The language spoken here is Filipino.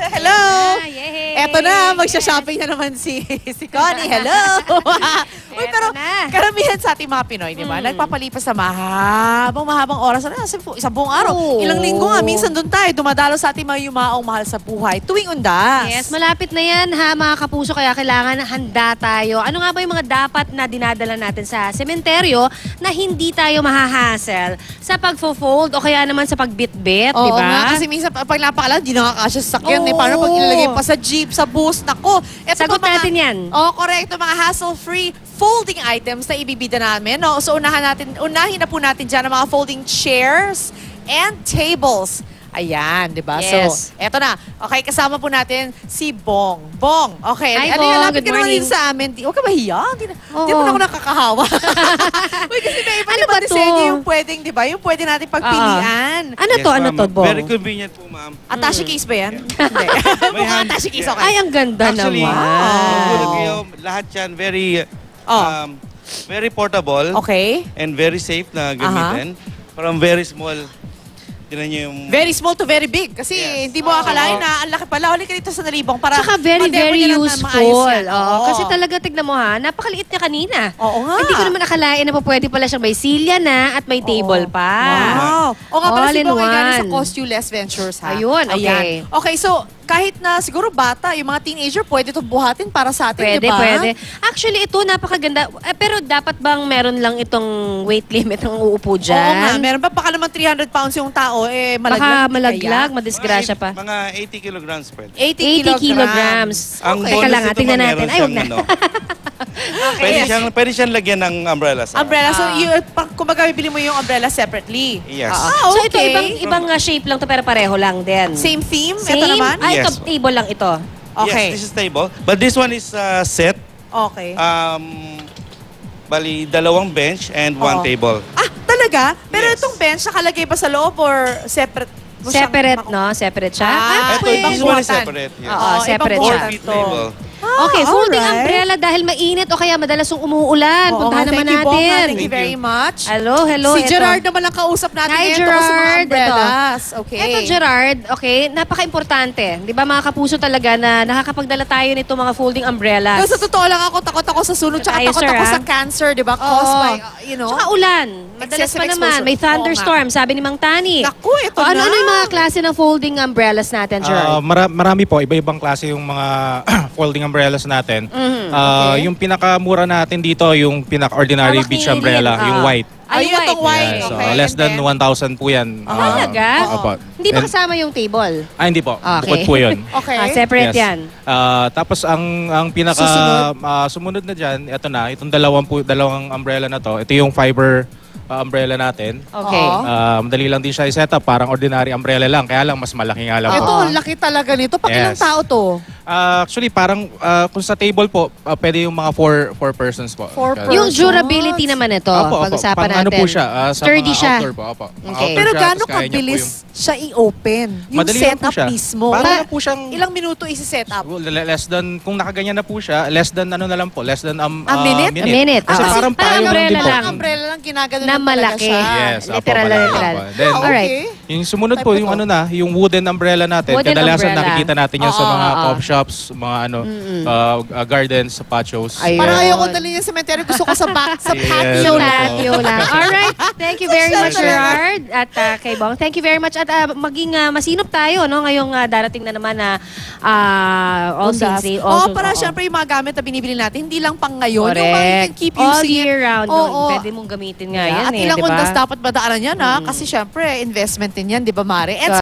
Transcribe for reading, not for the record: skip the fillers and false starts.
Hello! Yay! Eto na, magsha-shopping na naman si Connie. Hello! Uy, pero karamihan sa ating mga Pinoy, di ba? Nagpapalipas sa mahabang oras. Isang buong araw. Ilang linggo nga, minsan doon tayo. Dumadalo sa ating mga yumaong mahal sa buhay. Tuwing undas. Yes, malapit na yan ha mga kapuso. Kaya kailangan handa tayo. Ano nga ba yung mga dapat na dinadala natin sa sementeryo na hindi tayo mahahassle sa pag-fold o kaya naman sa pagbitbit, di ba? Nga, kasi minsan pag napakalan, di nakakasya sa sakyan. Paano pag ilalagay pa sa jeep, sa bus? Nako. Sagot natin yan. Correct. Mga hassle-free folding items na ibibida namin. No? So unahin na po natin dyan ang mga folding chairs and tables. Ayan, di ba? Yes. So, eto na. Okay, kasama po natin si Bong. Bong, okay. Hi, Bong. Good Lapit ka naman morning. din sa amin. Huwag ka mahiya. Di mo na ako nakakahawa. Uy, kasi may iba disenyo yung pwedeng, di ba? Yung pwede natin pagpilian. Ano to? Ano to, Bong? Very convenient po, ma'am. Attache case ba yan? Hindi. Mukhang attache case, okay. Ay, ang ganda Actually, naman. lahat yan very portable Okay. and very safe na gamitin. From very small. Tinan niyo yung... Very small to very big. Kasi hindi mo akalain na ang laki pala. Huli ka dito sa nalibong para... Tsaka very, very useful. Kasi Oo. talaga, tignan mo ha, napakaliit niya kanina. Oo nga. Hindi ko naman akalain na pwede pala siyang may silya na at may table pa. Wow. O nga pala All si in Bong ay galing sa one. Cost-U-Less Ventures, ha? Ayun, okay. Ayan. Okay, so kahit na siguro bata, yung mga teenager, pwede ito buhatin para sa atin, Pwede, di ba? pwede. Actually, ito napakaganda. Pero dapat bang meron lang itong weight limit ang uupo dyan? Oo nga. Meron pa baka naman 300 pounds yung tao, malaglag. Baka malaglag, madisgrasya pa. Mga 80 kilograms pwede. 80 kilograms. Ang Teka bonus lang, nito, tingnan ma'am, natin. meron Ay, wag siyang, na. Pwede siyang lagyan ng umbrella. Umbrella. So, kumbaga, bibili mo yung umbrella separately. Yes. So ito, ibang shape lang to pero pareho lang din. Same theme? Same? Ito naman? Ay, ito, Yes. table lang ito. Okay. Yes, this is table. But this one is set. Okay. Bali, dalawang bench and one table. Talaga? Pero Yes. itong bench, nakalagay ba sa loob or separate? Separate, no? Separate siya? Ito, this one is separate. Yes. Oo, separate siya. 4 feet table. Okay, folding alright. umbrella dahil mainit o kaya madalas yung umuulan. Puntahan naman natin. Thank you very much. Hello. Si Ito. Gerard naman ang kausap natin Hi, ngayon tungkol sa mga Gerard. umbrellas. Okay. Ito, Gerard, okay, napaka-importante. Di ba mga kapuso talaga na nakakapagdala tayo nito mga folding umbrellas. Pero sa totoo lang ako, takot ako sa sunog, tsaka Tayo, takot sir, ako ah. sa cancer, di ba? Caused by, you know? Tsaka ulan. Madalas Excessive pa naman. exposure. May thunderstorm, sabi ni Mang Tani. Naku, ito Ano na. yung mga klase ng folding umbrellas natin, Gerard? Marami po, iba-ibang klase yung mga folding umbrellas natin. Okay. Yung pinakamura natin dito, yung pinaka-ordinary beach umbrella, yung white. Ayun, itong white. Yeah, so Okay. less than And then- 1,000 po yan. Talaga? Opo. Hindi ba And- kasama yung table? hindi po. Okay. Bukod po yun. Okay. Separate Yes. yan. Tapos ang pinaka sumunod na dyan, ito na, itong dalawang umbrella na to. Ito yung fiber umbrella natin. Okay. Oo. Madali lang din siya i-set up, parang ordinary umbrella lang, kaya lang mas malaki nga lang po. Ito, laki talaga nito. Pakilang Yes. tao to? Actually, parang kung sa table po, pwede yung mga four persons po. Four Kasi- Yung persons. durability naman ito, pag-usapan Pang natin. ano po siya, sa Sturdy mga siya. outdoor po. Opo. Okay. Outdoor Pero siya, gaano tapos kaya niya po kabilis siya i-open? Yung Madali lang po setup siya. mismo? Parang na po siyang... Ilang minuto isi-set up? Less than, kung nakaganyan na po siya, less than ano na lang po, less than minute? A minute. Kasi Ah, parang kasi payong umbrella din po. lang. Umbrella lang, ginagano Na lang talaga malaki. siya. Yes, opo, Literal na malaki. literal. Opo. Then, Alright. yung sumunod Type po, ko yung to. ano na, yung wooden umbrella natin. Wooden Kadalasan umbrella. nakikita natin yan sa Oo, mga oo. coffee shops, mga ano, gardens, patios. Ayun. Parang ayoko dali yung cemetery. Gusto ko sa back, sa Yes. patio So, lang. patio lang. Alright. Thank you very much, Gerard. At kay Bong. Thank you very much. At maging masinop tayo, no? Ngayong darating na naman na All Saints Day. Oo, para syempre yung mga gamit na binibili natin, hindi lang pang ngayon. Yung mga you can keep All using it. year round. Oo. Pwede mong gamitin nga Yeah, yan at eh. ilang diba? undas dapat madaanan yan, ha? Kasi syempre, investment din yan, di ba, Mare? And